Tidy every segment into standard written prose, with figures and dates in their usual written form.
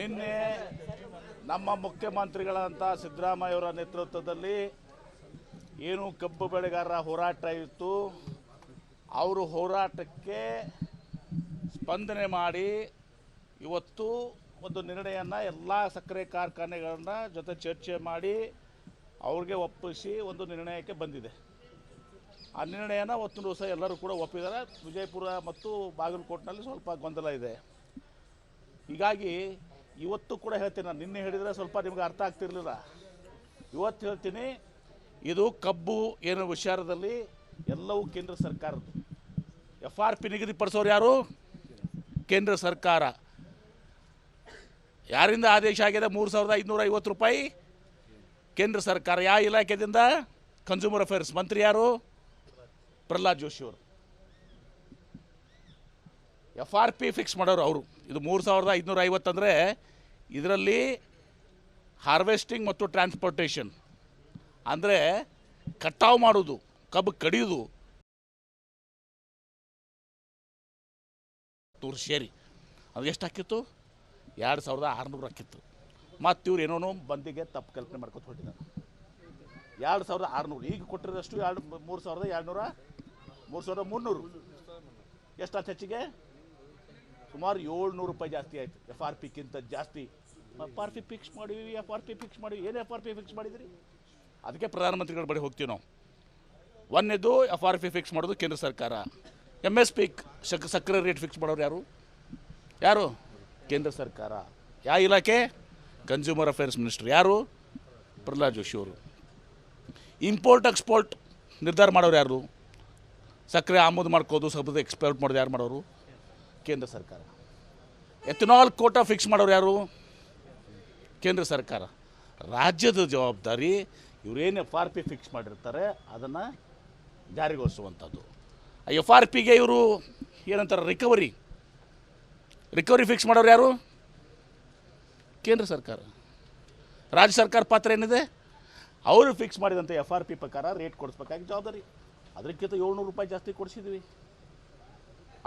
ನಿನ್ನೆ ನಮ್ಮ ಮುಖ್ಯಮಂತ್ರಿಗಳಂತ ಸಿದ್ದರಾಮಯ್ಯವರ ನೇತೃತ್ವದಲ್ಲಿ ಏನು ಕಬ್ಬು ಬೆಳೆಗಾರರ ಹೋರಾಟ ಇತ್ತು, ಅವರು ಹೋರಾಟಕ್ಕೆ ಸ್ಪಂದನೆ ಮಾಡಿ ಇವತ್ತು ಒಂದು ನಿರ್ಣಯನ ಎಲ್ಲ ಸಕ್ಕರೆ ಕಾರ್ಖಾನೆಗಳನ್ನ ಜೊತೆ ಚರ್ಚೆ ಮಾಡಿ ಅವ್ರಿಗೆ ಒಪ್ಪಿಸಿ ಒಂದು ನಿರ್ಣಯಕ್ಕೆ ಬಂದಿದೆ. ಆ ನಿರ್ಣಯನ ಒತ್ತು ದಿವಸ ಎಲ್ಲರೂ ಕೂಡ ಒಪ್ಪಿದ್ದಾರೆ. ವಿಜಯಪುರ ಮತ್ತು ಬಾಗಲಕೋಟೆನಲ್ಲಿ ಸ್ವಲ್ಪ ಗೊಂದಲ ಇದೆ. ಹೀಗಾಗಿ ಇವತ್ತು ಕೂಡ ಹೇಳ್ತೀನಿ, ನಾನು ನಿನ್ನೆ ಹೇಳಿದರೆ ಸ್ವಲ್ಪ ನಿಮ್ಗೆ ಅರ್ಥ ಆಗ್ತಿರಲಿಲ್ಲ, ಇವತ್ತು ಹೇಳ್ತೀನಿ. ಇದು ಕಬ್ಬು ಏನೋ ವಿಚಾರದಲ್ಲಿ ಎಲ್ಲವೂ ಕೇಂದ್ರ ಸರ್ಕಾರದ್ದು. FRP ನಿಗದಿಪಡಿಸೋರು ಯಾರು? ಕೇಂದ್ರ ಸರ್ಕಾರ. ಯಾರಿಂದ ಆದೇಶ ಆಗಿದೆ? 3550 ರೂಪಾಯಿ ಕೇಂದ್ರ ಸರ್ಕಾರ. ಯಾವ ಇಲಾಖೆಯಿಂದ? Consumer affairs. ಮಂತ್ರಿ ಯಾರು? ಪ್ರಹ್ಲಾದ್ ಜೋಶಿ ಅವರು. FRP ಫಿಕ್ಸ್ ಮಾಡೋರು ಅವರು. ಇದು 3550 ಅಂದರೆ ಇದರಲ್ಲಿ ಹಾರ್ವೆಸ್ಟಿಂಗ್ ಮತ್ತು ಟ್ರಾನ್ಸ್ಪೋರ್ಟೇಷನ್ ಅಂದರೆ ಕಟಾವು ಮಾಡೋದು, ಕಬ್ಬು ಕಡಿಯೋದು ಸೇರಿ ಅದು ಎಷ್ಟು ಹಾಕಿತ್ತು? 2600 ಹಾಕಿತ್ತು. ಮತ್ತು ಇವ್ರು ಏನೋ ಬಂದಿಗೆ ತಪ್ಪು ಕಲ್ಪನೆ ಮಾಡ್ಕೊತ ಹೊಟ್ಟಿದ್ದಾರೆ. 2600 ಈಗ ಕೊಟ್ಟಿರೋದಷ್ಟು 3200 3300 ಎಷ್ಟು ಹೆಚ್ಚಿಗೆ? ಸುಮಾರು 700 ರೂಪಾಯಿ ಜಾಸ್ತಿ ಆಯಿತು. FRPಕ್ಕಿಂತ ಜಾಸ್ತಿ. FRP ಫಿಕ್ಸ್ ಮಾಡಿವಿ, FRP ಫಿಕ್ಸ್ ಮಾಡಿವಿ. ಏನು FRP ಫಿಕ್ಸ್ ಮಾಡಿದ್ರಿ? ಅದಕ್ಕೆ ಪ್ರಧಾನಮಂತ್ರಿಗಳ ಬಳಿ ಹೋಗ್ತೀವಿ ನಾವು. ಒಂದೇದು FRP ಫಿಕ್ಸ್ ಮಾಡೋದು ಕೇಂದ್ರ ಸರ್ಕಾರ. MSP ಸಕ್ಕರೆ ರೇಟ್ ಫಿಕ್ಸ್ ಮಾಡೋರು ಯಾರು? ಕೇಂದ್ರ ಸರ್ಕಾರ. ಯಾವ ಇಲಾಖೆ? Consumer affairs minister. ಯಾರು? ಪ್ರಹ್ಲಾದ್ ಜೋಶಿ ಅವರು. ಇಂಪೋರ್ಟ್ ಎಕ್ಸ್ಪೋರ್ಟ್ ನಿರ್ಧಾರ ಮಾಡೋರು ಯಾರು? ಸಕ್ಕರೆ ಆಮದು ಮಾಡ್ಕೋದು, ಸಕ್ಕರೆ ಎಕ್ಸ್ಪೋರ್ಟ್ ಮಾಡೋದು ಯಾರು ಮಾಡೋರು? ಕೇಂದ್ರ ಸರ್ಕಾರ. ಎಥನಾಲ್ ಕೋಟಾ ಫಿಕ್ಸ್ ಮಾಡೋರು ಯಾರು? ಕೇಂದ್ರ ಸರ್ಕಾರ. ರಾಜ್ಯದ ಜವಾಬ್ದಾರಿ ಇವರೇನು FRP ಫಿಕ್ಸ್ ಮಾಡಿರ್ತಾರೆ ಅದನ್ನು ಜಾರಿಗೊಳಿಸುವಂಥದ್ದು. FRPಗೆ ಇವರು ಏನಂತಾರೆ, ರಿಕವರಿ ಫಿಕ್ಸ್ ಮಾಡೋರು ಯಾರು? ಕೇಂದ್ರ ಸರ್ಕಾರ. ರಾಜ್ಯ ಸರ್ಕಾರ ಪಾತ್ರ ಏನಿದೆ? ಅವರು ಫಿಕ್ಸ್ ಮಾಡಿದಂಥ FRP ಪ್ರಕಾರ ರೇಟ್ ಕೊಡಿಸ್ಬೇಕಾಗಿ ಜವಾಬ್ದಾರಿ. ಅದಕ್ಕಿಂತ 700 ರೂಪಾಯಿ ಜಾಸ್ತಿ ಕೊಡಿಸಿದ್ವಿ.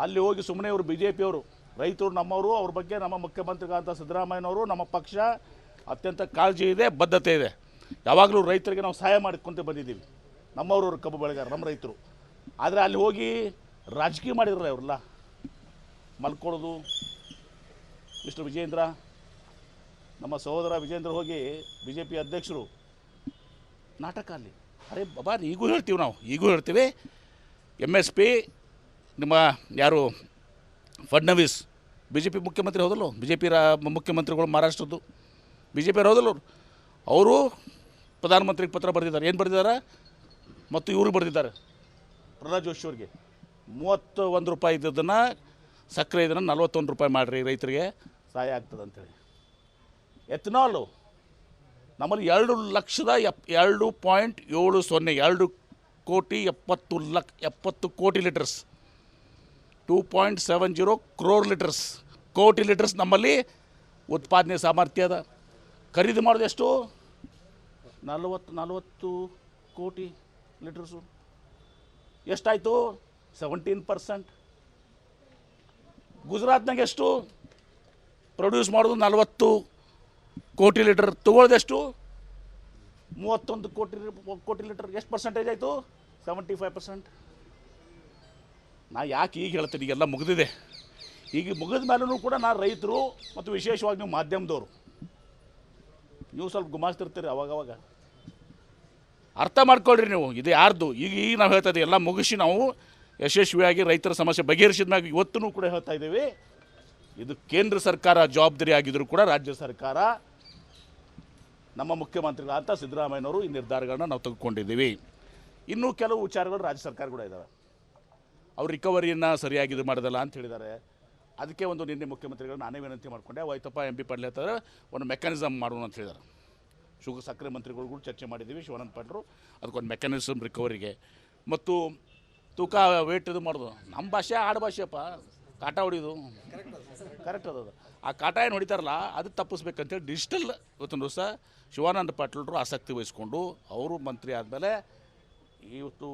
ಅಲ್ಲಿ ಹೋಗಿ ಸುಮ್ಮನೆ ಇವರು BJP ಅವರು, ರೈತರು ನಮ್ಮವರು, ಅವ್ರ ಬಗ್ಗೆ ನಮ್ಮ ಮುಖ್ಯಮಂತ್ರಿಗಳಂತ ಸಿದ್ದರಾಮಯ್ಯನವರು, ನಮ್ಮ ಪಕ್ಷ ಅತ್ಯಂತ ಕಾಳಜಿ ಇದೆ, ಬದ್ಧತೆ ಇದೆ. ಯಾವಾಗಲೂ ರೈತರಿಗೆ ನಾವು ಸಹಾಯ ಮಾಡಿಕೊಂತ ಬಂದಿದ್ದೀವಿ. ನಮ್ಮವರು ಕಬ್ಬು ಬೆಳೆಗಾರ, ನಮ್ಮ ರೈತರು. ಆದರೆ ಅಲ್ಲಿ ಹೋಗಿ ರಾಜಕೀಯ ಮಾಡಿದ್ರಲ್ಲ ಇವರೆಲ್ಲ, ಮಲ್ಕೊಳ್ಳೋದು. ಮಿಸ್ಟರ್ ವಿಜೇಂದ್ರ, ನಮ್ಮ ಸಹೋದರ ವಿಜೇಂದ್ರ ಹೋಗಿ BJP ಅಧ್ಯಕ್ಷರು ನಾಟಕ ಅಲ್ಲಿ. ಅರೆ ಬಾಬಾ, ಈಗೂ ಹೇಳ್ತೀವಿ MSP ನಿಮ್ಮ ಯಾರು ಫಡ್ನವೀಸ್ BJP ಮುಖ್ಯಮಂತ್ರಿ ಹೌದಲ್ಲ, BJP ಮುಖ್ಯಮಂತ್ರಿಗಳು ಮಹಾರಾಷ್ಟ್ರದ್ದು BJP ಹೌದಲ್ಲ, ಅವರು ಪ್ರಧಾನಮಂತ್ರಿಗೆ ಪತ್ರ ಬರೆದಿದ್ದಾರೆ. ಏನು ಬರೆದಿದ್ದಾರೆ? ಮತ್ತು ಇವರು ಬರೆದಿದ್ದಾರೆ ಪ್ರಹ್ಲಾದ್ ಜೋಶಿ ಅವ್ರಿಗೆ. 31 ರೂಪಾಯಿ ಇದ್ದದನ್ನು ಸಕ್ಕರೆ ಇದನ್ನು 41 ರೂಪಾಯಿ ಮಾಡಿರಿ, ರೈತರಿಗೆ ಸಹಾಯ ಆಗ್ತದೆ ಅಂಥೇಳಿ. ಎಥನಾಲು ನಮ್ಮಲ್ಲಿ 2 ಕೋಟಿ 70 ಕೋಟಿ ಲೀಟರ್ಸ್, 2.70 ಕ್ರೋರ್ ಲೀಟರ್ಸ್, ಕೋಟಿ ಲೀಟರ್ಸ್ ನಮ್ಮಲ್ಲಿ ಉತ್ಪಾದನೆ ಸಾಮರ್ಥ್ಯ ಅದ. ಖರೀದಿ ಮಾಡೋದು ಎಷ್ಟು? 40 ಕೋಟಿ ಲೀಟರ್ಸು. ಎಷ್ಟಾಯಿತು? 17%. ಗುಜರಾತ್ನಾಗ ಎಷ್ಟು ಪ್ರೊಡ್ಯೂಸ್ ಮಾಡೋದು? 40 ಕೋಟಿ ಲೀಟರ್. ತೊಗೊಳ್ಳೋದೆಷ್ಟು? 31 ಕೋಟಿ ಲೀಟರ್. ಎಷ್ಟು ಪರ್ಸೆಂಟೇಜ್ ಆಯಿತು? 75%. ನಾ ಯಾಕೆ ಈಗ ಹೇಳ್ತೀನಿ, ಈಗೆಲ್ಲ ಮುಗಿದಿದೆ. ಈಗ ಮುಗಿದ ಮೇಲೂ ಕೂಡ ನಾನು ರೈತರು ಮತ್ತು ವಿಶೇಷವಾಗಿ ನೀವು ಮಾಧ್ಯಮದವರು, ನೀವು ಸ್ವಲ್ಪ ಗುಮಾಸ್ತಿರ್ತೀರಿ ಅವಾಗವಾಗ. ಅರ್ಥ ಮಾಡ್ಕೊಳ್ರಿ ನೀವು, ಇದು ಯಾರ್ದು. ಈಗ ನಾವು ಹೇಳ್ತಾ ಇದ್ದೀವಿ, ಎಲ್ಲ ಮುಗಿಸಿ ನಾವು ಯಶಸ್ವಿಯಾಗಿ ರೈತರ ಸಮಸ್ಯೆ ಬಗೆಹರಿಸಿದ ಮ್ಯಾಗ ಇವತ್ತೂ ಕೂಡ ಹೇಳ್ತಾ ಇದ್ದೀವಿ, ಇದು ಕೇಂದ್ರ ಸರ್ಕಾರ ಜವಾಬ್ದಾರಿ ಆಗಿದ್ದರೂ ಕೂಡ ರಾಜ್ಯ ಸರ್ಕಾರ, ನಮ್ಮ ಮುಖ್ಯಮಂತ್ರಿಗಳಂತ ಸಿದ್ದರಾಮಯ್ಯನವರು ಈ ನಿರ್ಧಾರಗಳನ್ನ ನಾವು ತೆಗೆದುಕೊಂಡಿದ್ದೀವಿ. ಇನ್ನೂ ಕೆಲವು ವಿಚಾರಗಳು ರಾಜ್ಯ ಸರ್ಕಾರ ಕೂಡ ಇದ್ದಾವೆ. ಅವ್ರು ರಿಕವರಿಯನ್ನು ಸರಿಯಾಗಿ ಇದು ಮಾಡೋದಲ್ಲ ಅಂತ ಹೇಳಿದ್ದಾರೆ. ಅದಕ್ಕೆ ಒಂದು ನಿನ್ನೆ ಮುಖ್ಯಮಂತ್ರಿಗಳು ನಾನೇ ವಿನಂತಿ ಮಾಡಿಕೊಂಡೆ, ಆಯ್ತಪ್ಪ MP ಪಾಟೀಲ್ ಹೇಳ್ತಾರೆ ಒಂದು ಮೆಕ್ಯಾನಿಸಮ್ ಮಾಡೋಣ ಅಂತ ಹೇಳಿದ್ದಾರೆ. ಸಕ್ಕರೆ ಮಂತ್ರಿಗಳು ಚರ್ಚೆ ಮಾಡಿದ್ದೀವಿ, ಶಿವಾನಂದ ಪಾಟೀಲರು. ಅದಕ್ಕೊಂದು ಮೆಕ್ಯಾನಿಸಮ್ ರಿಕವರಿಗೆ ಮತ್ತು ತೂಕ ವೇಟ್ ಇದು ಮಾಡೋದು. ನಮ್ಮ ಭಾಷೆ ಆಡು ಭಾಷೆಯಪ್ಪ, ಕಾಟ ಹೊಡಿಯೋದು ಕರೆಕ್ಟ್ ಅದು. ಆ ಕಾಟ ಏನು ಹೊಡಿತಾರಲ್ಲ ಅದು ತಪ್ಪಿಸ್ಬೇಕಂತೇಳಿ ಡಿಜಿಟಲ್ ಇವತ್ತೊಂದು ದಿವಸ ಶಿವಾನಂದ ಪಾಟೀಲರು ಆಸಕ್ತಿ ವಹಿಸ್ಕೊಂಡು ಅವರು ಮಂತ್ರಿ ಆದಮೇಲೆ ಇವತ್ತು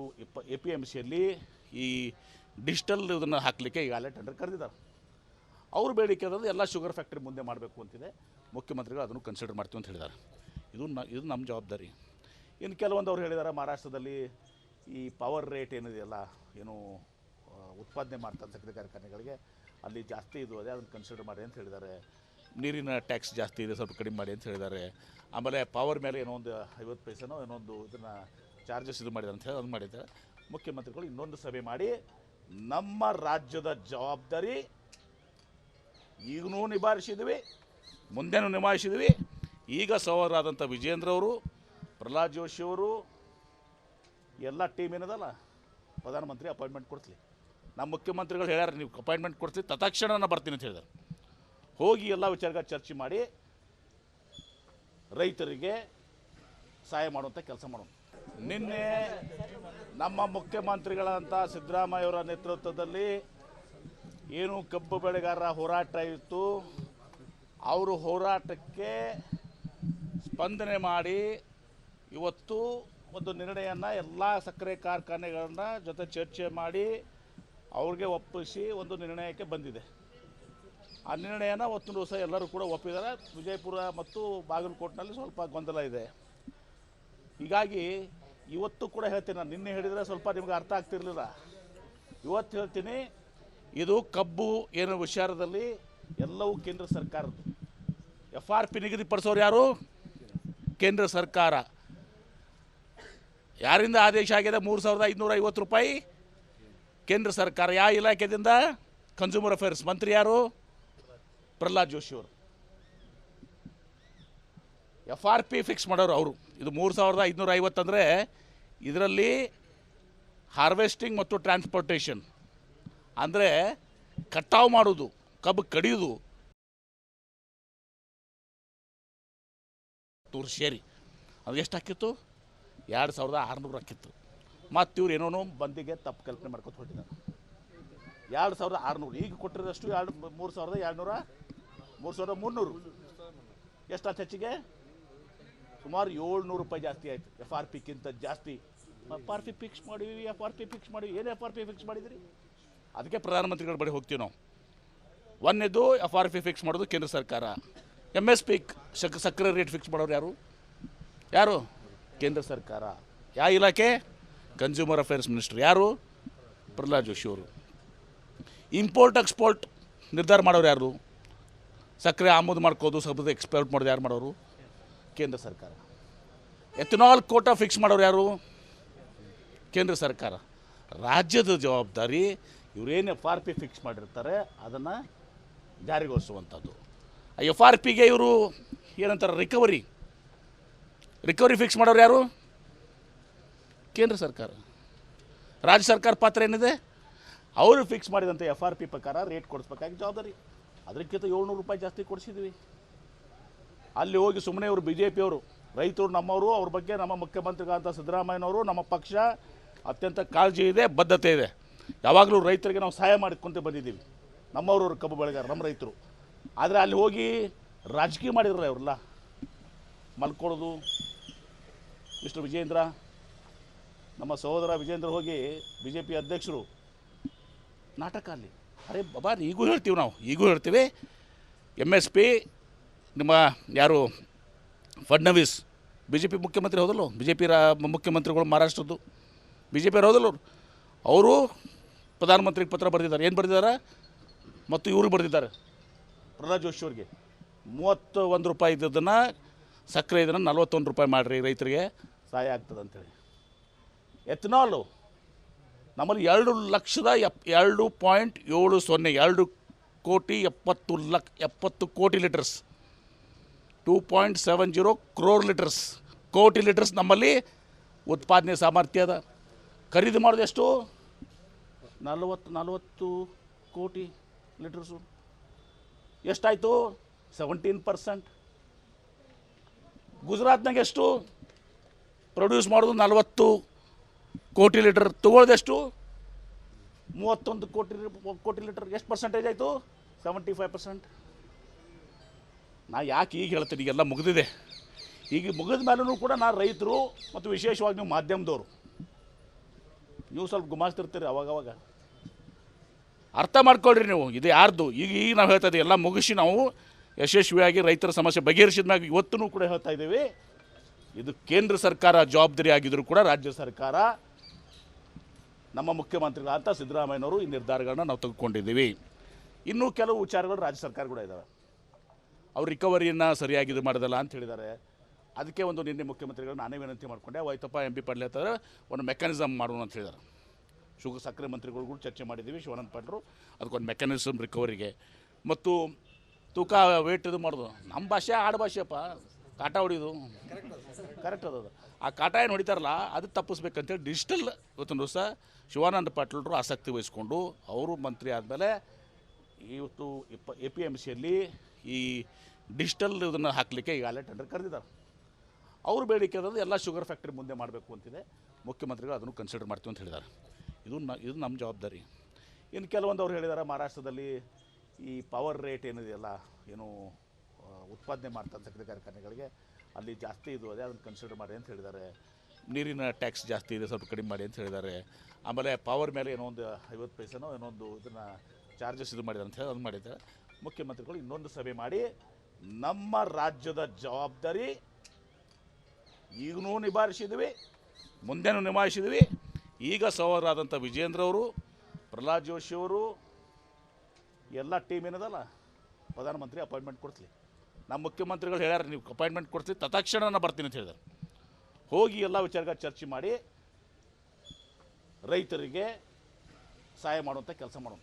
APMCಯಲ್ಲಿ ಈ ಡಿಜಿಟಲ್ ಇದನ್ನು ಹಾಕಲಿಕ್ಕೆ ಈಗಾಗಲೇ ಟೆಂಡರ್ ಕರೆದಿದ್ದಾರೆ. ಅವ್ರ ಬೇಡಿಕೆ ಅದಂದ್ರೆ ಎಲ್ಲ ಶುಗರ್ ಫ್ಯಾಕ್ಟ್ರಿ ಮುಂದೆ ಮಾಡಬೇಕು ಅಂತಿದೆ. ಮುಖ್ಯಮಂತ್ರಿಗಳು ಅದನ್ನು ಕನ್ಸಿಡರ್ ಮಾಡ್ತೀವಿ ಅಂತ ಹೇಳಿದ್ದಾರೆ. ಇದು ನಮ್ಮ ಜವಾಬ್ದಾರಿ. ಇನ್ನು ಕೆಲವೊಂದು ಅವ್ರು ಹೇಳಿದ್ದಾರೆ, ಮಹಾರಾಷ್ಟ್ರದಲ್ಲಿ ಈ ಪವರ್ ರೇಟ್ ಏನಿದೆಯಲ್ಲ, ಏನು ಉತ್ಪಾದನೆ ಮಾಡ್ತಾರೆ ಸಕ್ಕರೆ ಕಾರ್ಖಾನೆಗಳಿಗೆ, ಅಲ್ಲಿ ಜಾಸ್ತಿ ಇದು ಅದೇ, ಅದನ್ನು ಕನ್ಸಿಡರ್ ಮಾಡಿ ಅಂತ ಹೇಳಿದ್ದಾರೆ. ನೀರಿನ ಟ್ಯಾಕ್ಸ್ ಜಾಸ್ತಿ ಇದೆ, ಸ್ವಲ್ಪ ಕಡಿಮೆ ಮಾಡಿ ಅಂತ ಹೇಳಿದ್ದಾರೆ. ಆಮೇಲೆ ಪವರ್ ಮೇಲೆ ಏನೋ ಒಂದು 50 ಪೈಸೆನೋ ಏನೊಂದು ಇದನ್ನು ಚಾರ್ಜಸ್ ಇದು ಮಾಡಿದ್ದಾರೆ ಅಂತ ಹೇಳಿ ಅದು ಮಾಡಿದ್ದಾರೆ. ಮುಖ್ಯಮಂತ್ರಿಗಳು ಇನ್ನೊಂದು ಸಭೆ ಮಾಡಿ ನಮ್ಮ ರಾಜ್ಯದ ಜವಾಬ್ದಾರಿ ಈಗನೂ ನಿಭಾಯಿಸಿದ್ವಿ, ಮುಂದೆನೂ ನಿಭಾಯಿಸಿದ್ವಿ. ಈಗ ಸಚಿವರಾದಂಥ ವಿಜೇಂದ್ರ ಅವರು, ಪ್ರಹ್ಲಾದ್ ಜೋಶಿ ಅವರು, ಎಲ್ಲ ಟೀಮ್ ಏನದಲ್ಲ, ಪ್ರಧಾನಮಂತ್ರಿ ಅಪಾಯಿಂಟ್ಮೆಂಟ್ ಕೊಡಿಸ್ಲಿ. ನಮ್ಮ ಮುಖ್ಯಮಂತ್ರಿಗಳು ಹೇಳ್ಯಾರ, ನೀವು ಅಪಾಯಿಂಟ್ಮೆಂಟ್ ಕೊಡಿಸ್ಲಿ, ತತ್ಕ್ಷಣ ನಾನು ಬರ್ತೀನಿ ಅಂತ ಹೇಳಿದ್ದಾರೆ. ಹೋಗಿ ಎಲ್ಲ ವಿಚಾರಗಳ ಚರ್ಚೆ ಮಾಡಿ ರೈತರಿಗೆ ಸಹಾಯ ಮಾಡುವಂಥ ಕೆಲಸ ಮಾಡೋಣ. ನಿನ್ನೆ ನಮ್ಮ ಮುಖ್ಯಮಂತ್ರಿಗಳಂಥ ಸಿದ್ದರಾಮಯ್ಯವರ ನೇತೃತ್ವದಲ್ಲಿ ಏನು ಕಬ್ಬು ಬೆಳೆಗಾರರ ಹೋರಾಟ ಇತ್ತು, ಅವರು ಹೋರಾಟಕ್ಕೆ ಸ್ಪಂದನೆ ಮಾಡಿ ಇವತ್ತು ಒಂದು ನಿರ್ಣಯವನ್ನು ಎಲ್ಲ ಸಕ್ಕರೆ ಕಾರ್ಖಾನೆಗಳನ್ನ ಜೊತೆ ಚರ್ಚೆ ಮಾಡಿ ಅವ್ರಿಗೆ ಒಪ್ಪಿಸಿ ಒಂದು ನಿರ್ಣಯಕ್ಕೆ ಬಂದಿದೆ. ಆ ನಿರ್ಣಯನ ಅವತ್ತು ದಿವಸ ಎಲ್ಲರೂ ಕೂಡ ಒಪ್ಪಿದ್ದಾರೆ. ವಿಜಯಪುರ ಮತ್ತು ಬಾಗಲಕೋಟೆನಲ್ಲಿ ಸ್ವಲ್ಪ ಗೊಂದಲ ಇದೆ. ಹೀಗಾಗಿ ಇವತ್ತು ಕೂಡ ಹೇಳ್ತೀನಿ, ನಾನು ನಿನ್ನೆ ಹೇಳಿದರೆ ಸ್ವಲ್ಪ ನಿಮ್ಗೆ ಅರ್ಥ ಆಗ್ತಿರಲಿಲ್ಲ, ಇವತ್ತು ಹೇಳ್ತೀನಿ, ಇದು ಕಬ್ಬು ಏನೋ ವಿಚಾರದಲ್ಲಿ ಎಲ್ಲವೂ ಕೇಂದ್ರ ಸರ್ಕಾರದ್ದು. FRP ನಿಗದಿಪಡಿಸೋರು ಯಾರು? ಕೇಂದ್ರ ಸರ್ಕಾರ. ಯಾರಿಂದ ಆದೇಶ ಆಗಿದೆ? 3550 ರೂಪಾಯಿ ಕೇಂದ್ರ ಸರ್ಕಾರ. ಯಾವ ಇಲಾಖೆಯಿಂದ? Consumer affairs. ಮಂತ್ರಿ ಯಾರು? ಪ್ರಹ್ಲಾದ್ ಜೋಶಿ ಅವರು. FRP ಫಿಕ್ಸ್ ಮಾಡೋರು ಅವರು. ಇದು 3550 ಅಂದರೆ ಇದರಲ್ಲಿ ಹಾರ್ವೆಸ್ಟಿಂಗ್ ಮತ್ತು ಟ್ರಾನ್ಸ್ಪೋರ್ಟೇಷನ್ ಅಂದರೆ ಕಟಾವು ಮಾಡೋದು, ಕಬ್ಬು ಕಡಿಯೋದು ಸೇರಿ ಅದು ಎಷ್ಟು ಹಾಕಿತ್ತು? 2600 ಹಾಕಿತ್ತು. ಮತ್ತು ಇವ್ರು ಏನೋ ಬಂದಿಗೆ ತಪ್ಪು ಕಲ್ಪನೆ ಮಾಡ್ಕೊತ ಹೊಟ್ಟಿದ್ದಾರೆ. 2600 ಈಗ ಕೊಟ್ಟಿರೋದಷ್ಟು 3300 ಎಷ್ಟು ಹೆಚ್ಚಿಗೆ? ಸುಮಾರು 700 ರೂಪಾಯಿ ಜಾಸ್ತಿ ಆಯಿತು. FRPಕ್ಕಿಂತ ಜಾಸ್ತಿ. FRP ಫಿಕ್ಸ್ ಮಾಡಿವಿ, FRP ಫಿಕ್ಸ್ ಮಾಡಿವಿ. ಏನು FRP ಫಿಕ್ಸ್ ಮಾಡಿದ್ರಿ? ಅದಕ್ಕೆ ಪ್ರಧಾನಮಂತ್ರಿಗಳ ಬಳಿ ಹೋಗ್ತೀವಿ ನಾವು. ಒಂದೇದು FRP ಫಿಕ್ಸ್ ಮಾಡೋದು ಕೇಂದ್ರ ಸರ್ಕಾರ. MSP ಸಕ್ಕರೆ ರೇಟ್ ಫಿಕ್ಸ್ ಮಾಡೋರು ಯಾರು? ಕೇಂದ್ರ ಸರ್ಕಾರ. ಯಾವ ಇಲಾಖೆ? Consumer affairs minister. ಯಾರು? ಪ್ರಹ್ಲಾದ್ ಜೋಶಿ ಅವರು. ಇಂಪೋರ್ಟ್ ಎಕ್ಸ್ಪೋರ್ಟ್ ನಿರ್ಧಾರ ಮಾಡೋರು ಯಾರು? ಸಕ್ಕರೆ ಆಮದು ಮಾಡ್ಕೋದು, ಸಕ್ಕರೆ ಎಕ್ಸ್ಪೋರ್ಟ್ ಮಾಡೋದು ಯಾರು ಮಾಡೋರು? ಕೇಂದ್ರ ಸರ್ಕಾರ. ಎಥನಾಲ್ ಕೋಟಾ ಫಿಕ್ಸ್ ಮಾಡೋರು ಯಾರು? ಕೇಂದ್ರ ಸರ್ಕಾರ. ರಾಜ್ಯದ ಜವಾಬ್ದಾರಿ ಇವರೇನು FRP ಫಿಕ್ಸ್ ಮಾಡಿರ್ತಾರೆ ಅದನ್ನು ಜಾರಿಗೊಳಿಸುವಂಥದ್ದು. FRPಗೆ ಇವರು ಏನಂತಾರೆ, ರಿಕವರಿ ಫಿಕ್ಸ್ ಮಾಡೋರು ಯಾರು? ಕೇಂದ್ರ ಸರ್ಕಾರ. ರಾಜ್ಯ ಸರ್ಕಾರ ಪಾತ್ರ ಏನಿದೆ? ಅವರು ಫಿಕ್ಸ್ ಮಾಡಿದಂಥ FRP ಪ್ರಕಾರ ರೇಟ್ ಕೊಡಿಸ್ಬೇಕಾಗಿ ಜವಾಬ್ದಾರಿ. ಅದಕ್ಕಿಂತ 700 ರೂಪಾಯಿ ಜಾಸ್ತಿ ಕೊಡಿಸಿದ್ವಿ. ಅಲ್ಲಿ ಹೋಗಿ ಸುಮ್ಮನೆ ಇವರು BJP ಅವರು, ರೈತರು ನಮ್ಮವರು, ಅವ್ರ ಬಗ್ಗೆ ನಮ್ಮ ಮುಖ್ಯಮಂತ್ರಿಗಳಂಥ ಸಿದ್ದರಾಮಯ್ಯನವರು, ನಮ್ಮ ಪಕ್ಷ ಅತ್ಯಂತ ಕಾಳಜಿ ಇದೆ, ಬದ್ಧತೆ ಇದೆ. ಯಾವಾಗಲೂ ರೈತರಿಗೆ ನಾವು ಸಹಾಯ ಮಾಡಿಕೊಂತ ಬಂದಿದ್ದೀವಿ. ನಮ್ಮವರು ಕಬ್ಬು ಬೆಳೆಗಾರ, ನಮ್ಮ ರೈತರು. ಆದರೆ ಅಲ್ಲಿ ಹೋಗಿ ರಾಜಕೀಯ ಮಾಡಿದ್ರೆ ಅವ್ರಲ್ಲ ಮಲ್ಕೊಳ್ಳೋದು. ಮಿಸ್ಟರ್ ವಿಜೇಂದ್ರ, ನಮ್ಮ ಸಹೋದರ ವಿಜೇಂದ್ರ ಹೋಗಿ BJP ಅಧ್ಯಕ್ಷರು ನಾಟಕ ಅಲ್ಲಿ. ಅರೆ ಬಾಬಾ, ಈಗೂ ಹೇಳ್ತೀವಿ MSP ನಿಮ್ಮ ಯಾರು ಫಡ್ನವೀಸ್ BJP ಮುಖ್ಯಮಂತ್ರಿ ಹೌದಲ್ಲ, BJP ಮುಖ್ಯಮಂತ್ರಿಗಳು ಮಹಾರಾಷ್ಟ್ರದ್ದು BJP ಹೌದಲ್ಲ, ಅವರು ಪ್ರಧಾನಮಂತ್ರಿಗೆ ಪತ್ರ ಬರೆದಿದ್ದಾರೆ. ಏನು ಬರೆದಿದ್ದಾರೆ? ಮತ್ತು ಇವ್ರಿಗೆ ಬರೆದಿದ್ದಾರೆ, ಪ್ರಹ್ಲಾದ್ ಜೋಶಿ ಅವ್ರಿಗೆ. 31 ರೂಪಾಯಿ ಇದ್ದದನ್ನು ಸಕ್ಕರೆ ಇದನ್ನು 41 ರೂಪಾಯಿ ಮಾಡಿರಿ, ರೈತರಿಗೆ ಸಹಾಯ ಆಗ್ತದೆ ಅಂಥೇಳಿ. ಎಥನಾಲು ನಮ್ಮಲ್ಲಿ 2 ಕೋಟಿ ಲೀಟರ್ಸ್ 2.70 crore ಲೀಟರ್ಸ್, ಕೋಟಿ ಲೀಟರ್ಸ್ ನಮ್ಮಲ್ಲಿ ಉತ್ಪಾದನೆ ಸಾಮರ್ಥ್ಯ ಅದ. ಖರೀದಿ ಮಾಡೋದು ಎಷ್ಟು? 40 ಕೋಟಿ ಲೀಟರ್ಸು. ಎಷ್ಟಾಯಿತು? 17%. ಗುಜರಾತ್ನಾಗ ಎಷ್ಟು ಪ್ರೊಡ್ಯೂಸ್ ಮಾಡೋದು? 40 ಕೋಟಿ ಲೀಟರ್. ತೊಗೊಳ್ಳೋದೆಷ್ಟು? 31 ಕೋಟಿ ಲೀಟರ್. ಎಷ್ಟು ಪರ್ಸೆಂಟೇಜ್ ಆಯಿತು? 75%. ನಾ ಯಾಕೆ ಈಗ ಹೇಳ್ತೀನಿ, ಈಗೆಲ್ಲ ಮುಗಿದಿದೆ. ಈಗ ಮುಗಿದ ಮೇಲೂ ಕೂಡ ನಾನು ರೈತರು ಮತ್ತು ವಿಶೇಷವಾಗಿ ನೀವು ಮಾಧ್ಯಮದವರು, ನೀವು ಸ್ವಲ್ಪ ಗುಮಾಸ್ತಿರ್ತೀರಿ ಅವಾಗವಾಗ. ಅರ್ಥ ಮಾಡ್ಕೊಳ್ರಿ ನೀವು, ಇದು ಯಾರ್ದು. ಈಗ ನಾವು ಹೇಳ್ತಾ ಇದ್ದೀವಿ ಎಲ್ಲ ಮುಗಿಸಿ ನಾವು ಯಶಸ್ವಿಯಾಗಿ ರೈತರ ಸಮಸ್ಯೆ ಬಗೆಹರಿಸಿದ ಮ್ಯಾಗ ಇವತ್ತೂ ಕೂಡ ಹೇಳ್ತಾ ಇದ್ದೀವಿ, ಇದು ಕೇಂದ್ರ ಸರ್ಕಾರ ಜವಾಬ್ದಾರಿ ಆಗಿದ್ದರೂ ಕೂಡ ರಾಜ್ಯ ಸರ್ಕಾರ ನಮ್ಮ ಮುಖ್ಯಮಂತ್ರಿಗಳಾದ ಸಿದ್ದರಾಮಯ್ಯನವರು ಈ ನಿರ್ಧಾರಗಳನ್ನ ನಾವು ತೆಗೆದುಕೊಂಡಿದ್ದೀವಿ. ಇನ್ನೂ ಕೆಲವು ವಿಚಾರಗಳು ರಾಜ್ಯ ಸರ್ಕಾರ ಕೂಡ ಇದ್ದಾವೆ. ಅವ್ರು ರಿಕವರಿಯನ್ನು ಸರಿಯಾಗಿ ಇದು ಮಾಡೋದಲ್ಲ ಅಂತ ಹೇಳಿದ್ದಾರೆ. ಅದಕ್ಕೆ ಒಂದು ನಿನ್ನೆ ಮುಖ್ಯಮಂತ್ರಿಗಳು ನಾನೇ ವಿನಂತಿ ಮಾಡಿಕೊಂಡೆ, ಆಯ್ತಪ್ಪ MP ಪಾಟೀಲ್ ಹೇಳ್ತಾರೆ ಒಂದು ಮೆಕ್ಯಾನಿಸಮ್ ಮಾಡೋಣ ಅಂತ ಹೇಳಿದ್ದಾರೆ. ಸಕ್ಕರೆ ಮಂತ್ರಿಗಳು ಕೂಡ ಚರ್ಚೆ ಮಾಡಿದ್ದೀವಿ, ಶಿವಾನಂದ ಪಾಟೀಲರು, ಅದಕ್ಕೊಂದು ಮೆಕ್ಯಾನಿಸಮ್ ರಿಕವರಿಗೆ ಮತ್ತು ತೂಕ ವೇಟ್ ಇದು ಮಾಡೋದು. ನಮ್ಮ ಭಾಷೆ ಆಡು ಭಾಷೆಯಪ್ಪ, ಕಾಟ ಹೊಡಿಯೋದು ಕರೆಕ್ಟ್ ಅದು. ಆ ಕಾಟ ಏನು ಹೊಡಿತಾರಲ್ಲ ಅದು ತಪ್ಪಿಸ್ಬೇಕಂತೇಳಿ ಡಿಜಿಟಲ್ ಇವತ್ತಿನ ದಿವಸ ಶಿವಾನಂದ ಪಾಟೀಲರು ಆಸಕ್ತಿ ವಹಿಸ್ಕೊಂಡು ಅವರು ಮಂತ್ರಿ ಆದಮೇಲೆ ಇವತ್ತು APMCಯಲ್ಲಿ ಈ ಡಿಜಿಟಲ್ ಇದನ್ನು ಹಾಕಲಿಕ್ಕೆ ಈಗಾಗಲೇ ಟೆಂಡರ್ ಕರೆದಿದ್ದಾರೆ. ಅವ್ರ ಬೇಡಿಕೆ ಅದಂದ್ರೆ ಎಲ್ಲ ಶುಗರ್ ಫ್ಯಾಕ್ಟ್ರಿ ಮುಂದೆ ಮಾಡಬೇಕು ಅಂತಿದೆ. ಮುಖ್ಯಮಂತ್ರಿಗಳು ಅದನ್ನು ಕನ್ಸಿಡರ್ ಮಾಡ್ತೀವಿ ಅಂತ ಹೇಳಿದ್ದಾರೆ. ಇದು ನಮ್ಮ ಜವಾಬ್ದಾರಿ. ಇನ್ನು ಕೆಲವೊಂದು ಅವ್ರು ಹೇಳಿದ್ದಾರೆ, ಮಹಾರಾಷ್ಟ್ರದಲ್ಲಿ ಈ ಪವರ್ ರೇಟ್ ಏನಿದೆಯಲ್ಲ, ಏನು ಉತ್ಪಾದನೆ ಮಾಡ್ತಾರೆ ಸಕ್ಕರೆ ಕಾರ್ಖಾನೆಗಳಿಗೆ, ಅಲ್ಲಿ ಜಾಸ್ತಿ ಇದು ಅದೇ, ಅದನ್ನು ಕನ್ಸಿಡರ್ ಮಾಡಿ ಅಂತ ಹೇಳಿದ್ದಾರೆ. ನೀರಿನ ಟ್ಯಾಕ್ಸ್ ಜಾಸ್ತಿ ಇದೆ, ಸ್ವಲ್ಪ ಕಡಿಮೆ ಮಾಡಿ ಅಂತ ಹೇಳಿದ್ದಾರೆ. ಆಮೇಲೆ ಪವರ್ ಮೇಲೆ ಏನೋ ಒಂದು 50 ಪೈಸೆನೋ ಏನೊಂದು ಇದನ್ನು ಚಾರ್ಜಸ್ ಇದು ಮಾಡಿದ್ದಾರೆ ಅಂತ ಹೇಳಿ ಅದು ಮಾಡಿದ್ದಾರೆ. ಮುಖ್ಯಮಂತ್ರಿಗಳು ಇನ್ನೊಂದು ಸಭೆ ಮಾಡಿ ನಮ್ಮ ರಾಜ್ಯದ ಜವಾಬ್ದಾರಿ ಈಗನೂ ನಿಭಾಯಿಸಿದ್ವಿ, ಮುಂದೆನೂ ನಿಭಾಯಿಸಿದ್ವಿ. ಈಗ ಸಚಿವರಾದಂಥ ವಿಜೇಂದ್ರ ಅವರು, ಪ್ರಹ್ಲಾದ್ ಜೋಶಿ ಅವರು, ಎಲ್ಲ ಟೀಮ್ ಏನದಲ್ಲ ಪ್ರಧಾನಮಂತ್ರಿ ಅಪಾಯಿಂಟ್ಮೆಂಟ್ ಕೊಡಿಸ್ಲಿ. ನಮ್ಮ ಮುಖ್ಯಮಂತ್ರಿಗಳು ಹೇಳ್ಯಾರ, ನೀವು ಅಪಾಯಿಂಟ್ಮೆಂಟ್ ಕೊಡಿಸ್ಲಿ, ತತ್ಕ್ಷಣ ನಾನು ಬರ್ತೀನಿ ಅಂತ ಹೇಳಿದ್ದಾರೆ. ಹೋಗಿ ಎಲ್ಲ ವಿಚಾರಗಳ ಚರ್ಚೆ ಮಾಡಿ ರೈತರಿಗೆ ಸಹಾಯ ಮಾಡುವಂಥ ಕೆಲಸ ಮಾಡೋಣ.